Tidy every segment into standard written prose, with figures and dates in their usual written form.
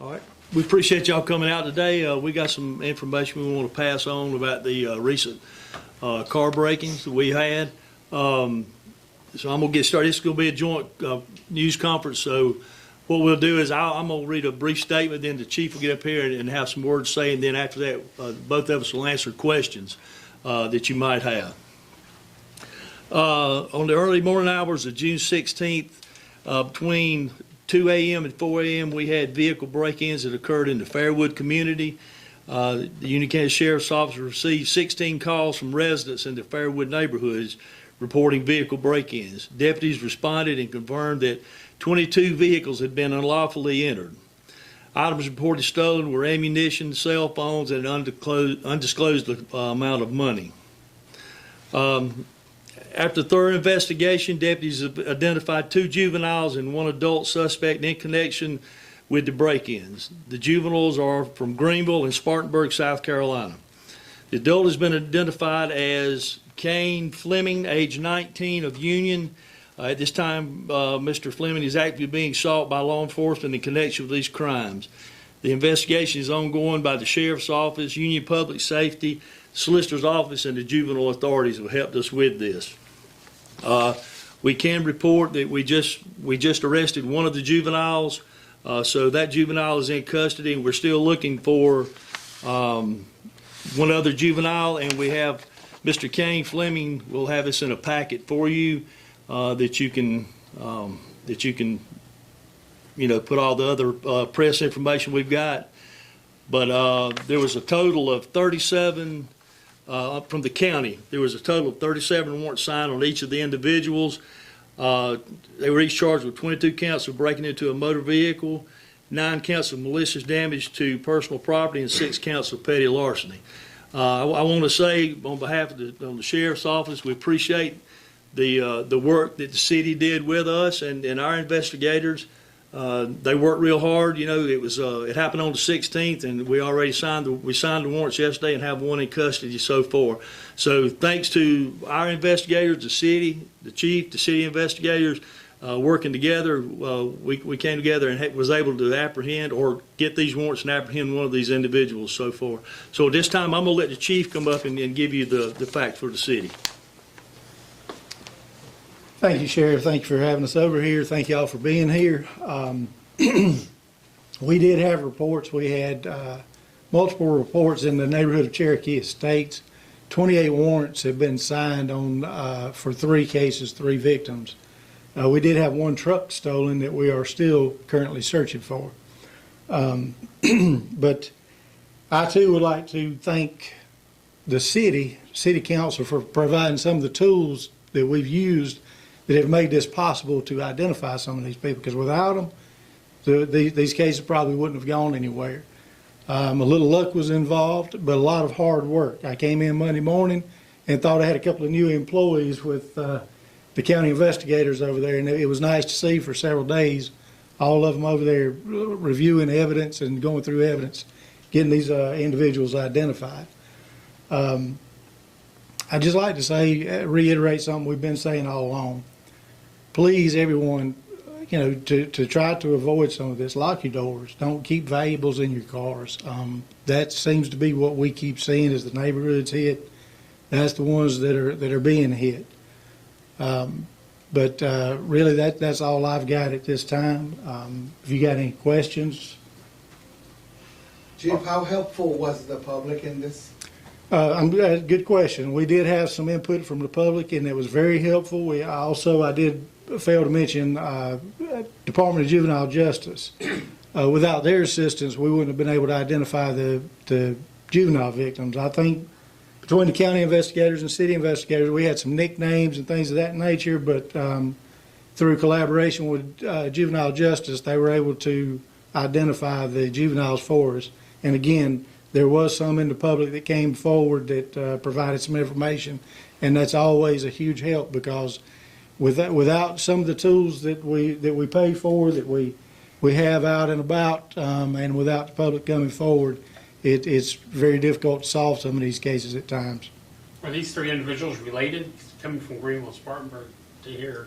All right. We appreciate y'all coming out today. We got some information we want to pass on about the recent car breakings that we had. So I'm going to get started. This is going to be a joint news conference. So what we'll do is I'm going to read a brief statement, then the chief will get up here and have some words to say, and then after that, both of us will answer questions that you might have. On the early morning hours of June 16th, between 2 a.m. and 4 a.m., we had vehicle break-ins that occurred in the Fairwood community. The Union County Sheriff's Office received 16 calls from residents in the Fairwood neighborhoods reporting vehicle break-ins. Deputies responded and confirmed that 22 vehicles had been unlawfully entered. Items reported stolen were ammunition, cell phones, and an undisclosed amount of money. After thorough investigation, deputies have identified 2 juveniles and 1 adult suspect in connection with the break-ins. The juveniles are from Greenville and Spartanburg, South Carolina. The adult has been identified as Kane Fleming, age 19, of Union. At this time, Mr. Fleming is actively being sought by law enforcement in connection with these crimes. The investigation is ongoing by the Sheriff's Office, Union Public Safety, Solicitor's Office, and the juvenile authorities have helped us with this. We can report that we just arrested 1 of the juveniles, so that juvenile is in custody, and we're still looking for 1 other juvenile, and we have Mr. Kane Fleming will have this in a packet for you that you can put all the other press information we've got. But there was a total of 37 from the county. There was a total of 37 warrants signed on each of the individuals. They were each charged with 22 counts of breaking into a motor vehicle, 9 counts of malicious damage to personal property, and 6 counts of petty larceny. I want to say on behalf of the Sheriff's Office, we appreciate the work that the city did with us and our investigators. They worked real hard. You know, it happened on the 16th, and we already signed the warrants yesterday and have 1 in custody so far. So thanks to our investigators, the city, the chief, the city investigators working together, we came together and was able to apprehend or get these warrants and apprehend 1 of these individuals so far. So at this time, I'm going to let the chief come up and give you the facts for the city. Thank you, Sheriff. Thank you for having us over here. Thank you all for being here. We did have reports. We had multiple reports in the neighborhood of Cherokee Estates. 28 warrants have been signed on for 3 cases, 3 victims. We did have 1 truck stolen that we are still currently searching for. But I too would like to thank the city council for providing some of the tools that we've used that have made this possible to identify some of these people, because without them, these cases probably wouldn't have gone anywhere. A little luck was involved, but a lot of hard work. I came in Monday morning and thought I had a couple of new employees with the county investigators over there, and it was nice to see for several days all of them over there reviewing evidence and going through evidence, getting these individuals identified. I'd just like to say, reiterate something we've been saying all along. Please, everyone, to try to avoid some of this, lock your doors. Don't keep valuables in your cars. That seems to be what we keep seeing as the neighborhoods hit. That's the ones that are being hit. But really, that's all I've got at this time. If you got any questions. Chief, how helpful was the public in this? Good question. We did have some input from the public, and it was very helpful. I did fail to mention Department of Juvenile Justice. Without their assistance, we wouldn't have been able to identify the juvenile victims. I think between the county investigators and city investigators, we had some nicknames and things of that nature, but through collaboration with Juvenile Justice, they were able to identify the juveniles for us. And again, there was some in the public that came forward that provided some information, and that's always a huge help, because without some of the tools that we pay for, that we have out and about, and without the public coming forward, it's very difficult to solve some of these cases at times. Are these 3 individuals related, coming from Greenville, Spartanburg to here?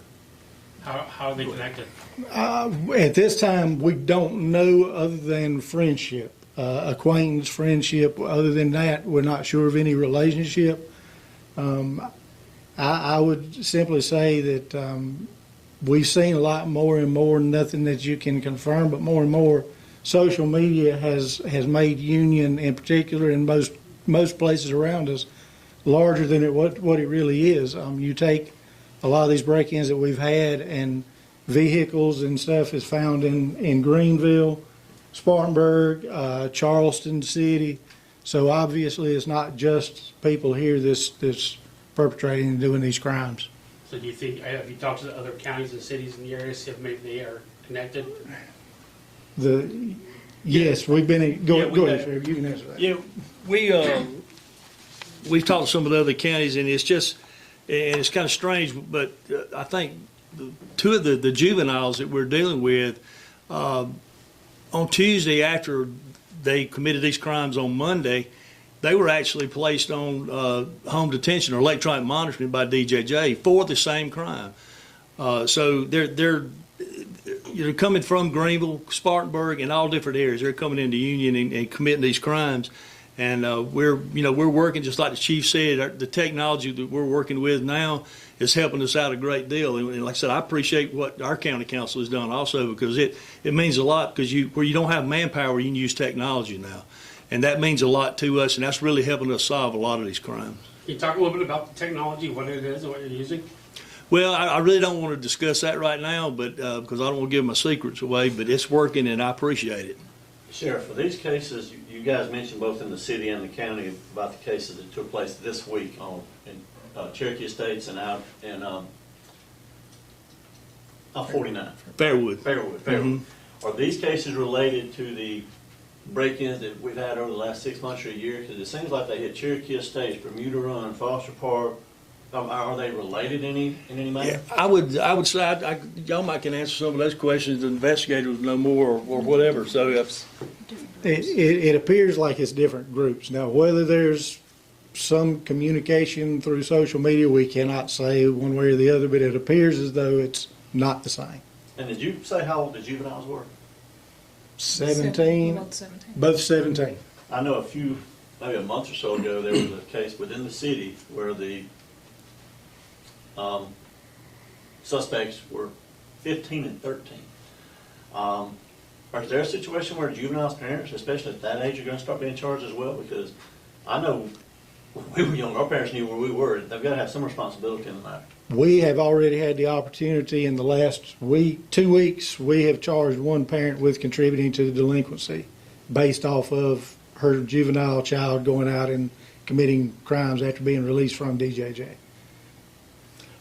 How are they connected? At this time, we don't know other than friendship, acquaintance, friendship. Other than that, we're not sure of any relationship. I would simply say that we've seen a lot more and more, nothing that you can confirm, but more and more social media has made Union in particular and most places around us larger than what it really is. You take a lot of these break-ins that we've had and vehicles and stuff is found in Greenville, Spartanburg, Charleston City. So obviously it's not just people here that's perpetrating and doing these crimes. So do you think, have you talked to the other counties and cities in the area, see if maybe they are connected? Yes, we've been, go Yeah, ahead, Sheriff, you can answer that. Yeah, we've talked to some of the other counties, and it's just, and it's kind of strange, but I think two of the juveniles that we're dealing with, on Tuesday after they committed these crimes on Monday, they were actually placed on home detention or electronic monitoring by DJJ for the same crime. So they're coming from Greenville, Spartanburg, and all different areas. They're coming into Union and committing these crimes. And we're working, just like the chief said, the technology that we're working with now is helping us out a great deal. And like I said, I appreciate what our county council has done also, because it means a lot, because where you don't have manpower, you can use technology now. And that means a lot to us, and that's really helping us solve a lot of these crimes. Can you talk a little bit about the technology, what it is and what you're using? Well, I really don't want to discuss that right now, but because I don't want to give my secrets away, but it's working, and I appreciate it. Sheriff, for these cases, you guys mentioned both in the city and the county about the cases that took place this week in Cherokee Estates and out in 49. Fairwood. Fairwood. Mm-hmm. Are these cases related to the break-ins that we've had over the last 6 months or a year? Because it seems like they hit Cherokee Estates, Bermuda Run, Foster Park. Are they related in any manner? Yeah, I would say y'all might can answer some of those questions. The investigators know more or whatever. So It appears like it's different groups. Now, whether there's some communication through social media, we cannot say one way or the other, but it appears as though it's not the same. And did you say how old the juveniles were? 17, both 17. I know maybe a month or so ago, there was a case within the city where the suspects were 15 and 13. Is there a situation where juveniles' parents, especially at that age, are going to start being charged as well? Because I know when we were young, our parents knew where we were. They've got to have some responsibility in the matter. We have already had the opportunity in the last 2 weeks. We have charged one parent with contributing to the delinquency based off of her juvenile child going out and committing crimes after being released from DJJ.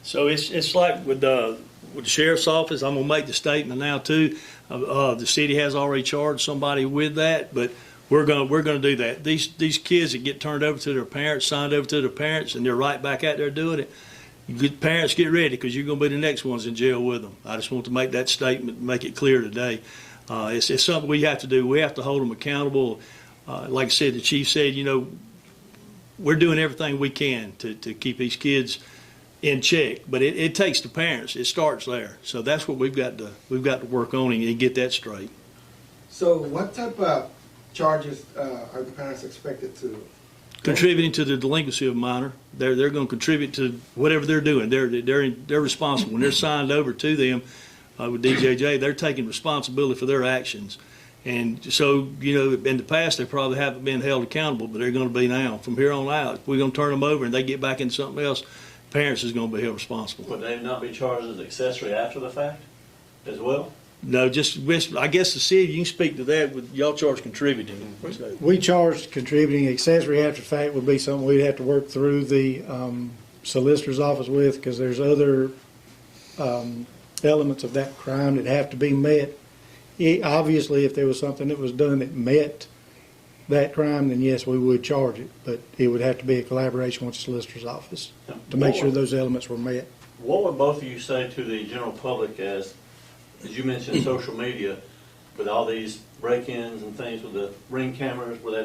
So it's like with the sheriff's office. I'm gonna make the statement now too. The city has already charged somebody with that, but we're gonna do that. These kids that get turned over to their parents, signed over to their parents, and they're right back out there doing it. Good parents, get ready, because you're gonna be the next ones in jail with them. I just want to make that statement, make it clear today. It's something we have to do. We have to hold them accountable. Like I said, the chief said, we're doing everything we can to keep these kids in check, but it takes the parents. It starts there. So that's what we've got to work on and get that straight. So what type of charges are the parents expected to? Contributing to the delinquency of a minor, they're going to contribute to whatever they're doing. They're responsible when they're signed over to them with DJJ. They're taking responsibility for their actions, and so in the past they probably haven't been held accountable, but they're going to be now. From here on out, if we're going to turn them over and they get back into something else, parents is going to be held responsible. Would they not be charged as accessory after the fact as well? No, I guess the city, you can speak to that, with y'all charge contributing. So, We charged contributing. Accessory after the fact would be something we'd have to work through the solicitor's office with, because there's other elements of that crime that have to be met. Obviously, if there was something that was done that met that crime, then yes, we would charge it, but it would have to be a collaboration with the solicitor's office to make sure those elements were met. What would both of you say to the general public as you mentioned social media, with all these break-ins and things with the ring cameras where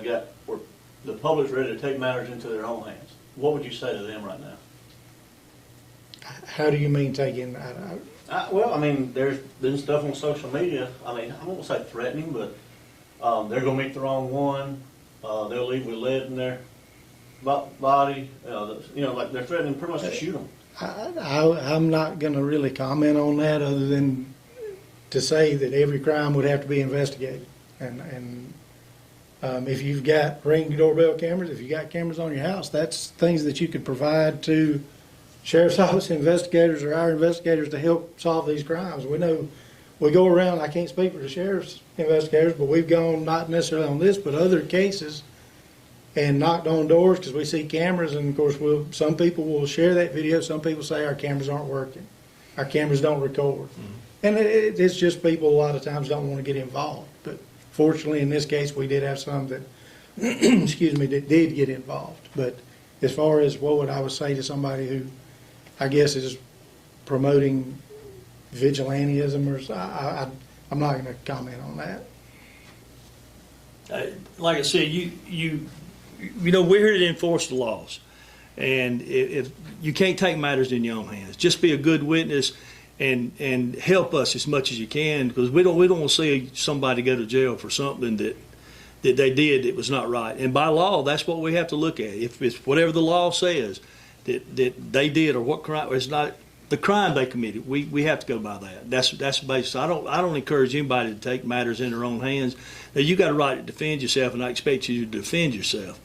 the public's ready to take matters into their own hands? What would you say to them right now? How do you mean taking? Well, I mean, there's been stuff on social media, I mean, I won't say threatening, but, they're gonna meet the wrong one, they'll leave with lead in their body, like they're threatening pretty much to shoot them. I'm not gonna really comment on that other than to say that every crime would have to be investigated. And if you've got Ring doorbell cameras, if you got cameras on your house, that's things that you could provide to sheriff's office investigators or our investigators to help solve these crimes. We know, we go around, I can't speak for the sheriff's investigators, but we've gone, not necessarily on this, but other cases, and knocked on doors because we see cameras, and of course, some people will share that video. Some people say our cameras aren't working, our cameras don't record, and it's just people a lot of times don't want to get involved. But fortunately, in this case, we did have some that, excuse me, that did get involved. But as far as what would I would say to somebody who, I guess, is promoting vigilantism, or I'm not going to comment on that. Like I said, we're here to enforce the laws, and if you can't take matters in your own hands, just be a good witness and help us as much as you can, because we don't want to see somebody go to jail for something that they did that was not right. And by law, that's what we have to look at. If it's whatever the law says that they did, or what crime, it's not the crime they committed, we have to go by that. That's basic. I don't encourage anybody to take matters in their own hands. Now, you got a right to defend yourself, and I expect you to defend yourself.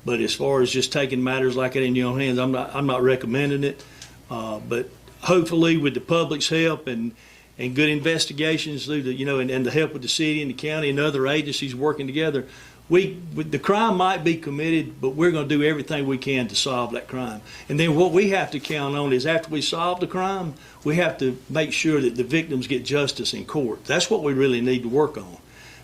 But as far as just taking matters like that in your own hands, I'm not recommending it. But hopefully, with the public's help and good investigations through and the help of the city and the county and other agencies working together, the crime might be committed, but we're going to do everything we can to solve that crime. And then what we have to count on is after we solve the crime, we have to make sure that the victims get justice in court. That's what we really need to work on.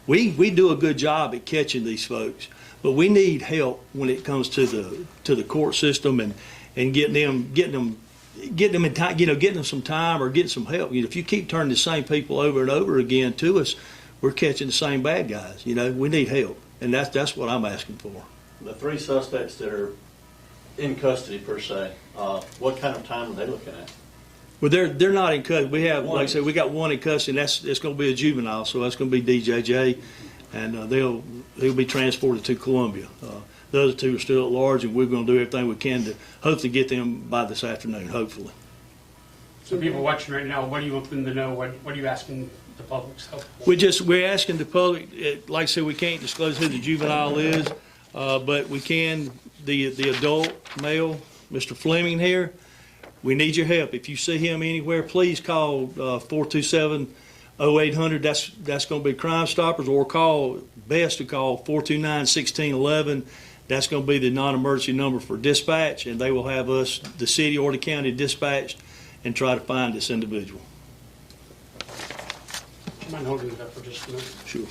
We do a good job at catching these folks, but we need help when it comes to the court system and getting them in time, getting them some time or getting some help. If you keep turning the same people over and over again to us, we're catching the same bad guys. We need help. And that's what I'm asking for. The 3 suspects that are in custody per se, what kind of time are they looking at? Well, they're not in custody. We have, like I said, we got one in custody, and it's going to be a juvenile, so that's going to be DJJ, and he'll be transported to Columbia. The other 2 are still at large, and we're going to do everything we can to hopefully get them by this afternoon, hopefully. So people watching right now, what do you want them to know? What are you asking the public's help for? We're asking the public, like I said, we can't disclose who the juvenile is, but we can, the adult male, Mr. Fleming here, we need your help. If you see him anywhere, please call 427-0800. That's going to be Crime Stoppers, or best to call 429-1611. That's going to be the non-emergency number for dispatch, and they will have us, the city or the county, dispatched and try to find this individual. Do you mind holding it up for just a minute? Sure.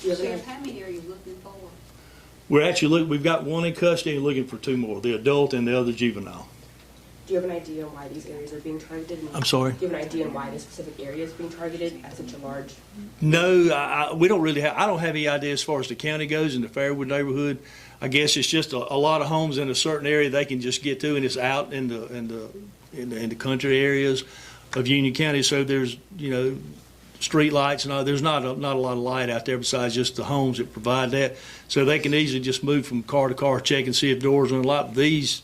Sheriff, how many are you looking for? We've got one in custody and looking for 2 more, the adult and the other juvenile. Do you have an idea why these areas are being targeted? I'm sorry? Do you have an idea on why this specific area is being targeted at such a large? No, we don't really have. I don't have any idea as far as the county goes in the Fairwood neighborhood. I guess it's just a lot of homes in a certain area they can just get to, and it's out in the country areas of Union County. So there's street lights and all. There's not a lot of light out there besides just the homes that provide that. So they can easily just move from car to car, check and see if doors are unlocked. These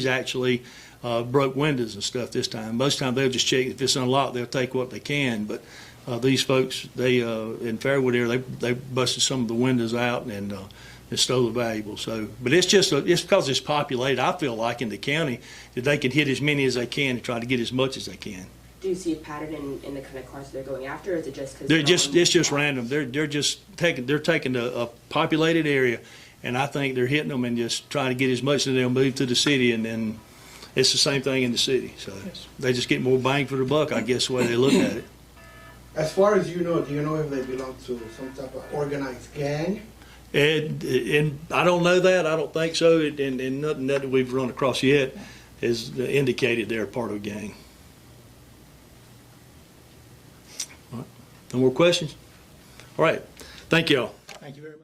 actually broke windows and stuff this time. Most of the time they'll just check if it's unlocked. They'll take what they can. But these folks, they in Fairwood area, they busted some of the windows out and stole the valuables. So, but it's because it's populated. I feel like in the county that they can hit as many as they can and try to get as much as they can. Do you see a pattern in the kind of cars they're going after, or is it just because it's just random. They're just taking a populated area, and I think they're hitting them and just trying to get as much as they'll move to the city, and then it's the same thing in the city. So they just get more bang for the buck, I guess, the way they look at it. As far as you know, do you know if they belong to some type of organized gang? And I don't know that. I don't think so. And nothing that we've run across yet has indicated they're part of a gang. All right. No more questions? All right. Thank you all. Thank you very much.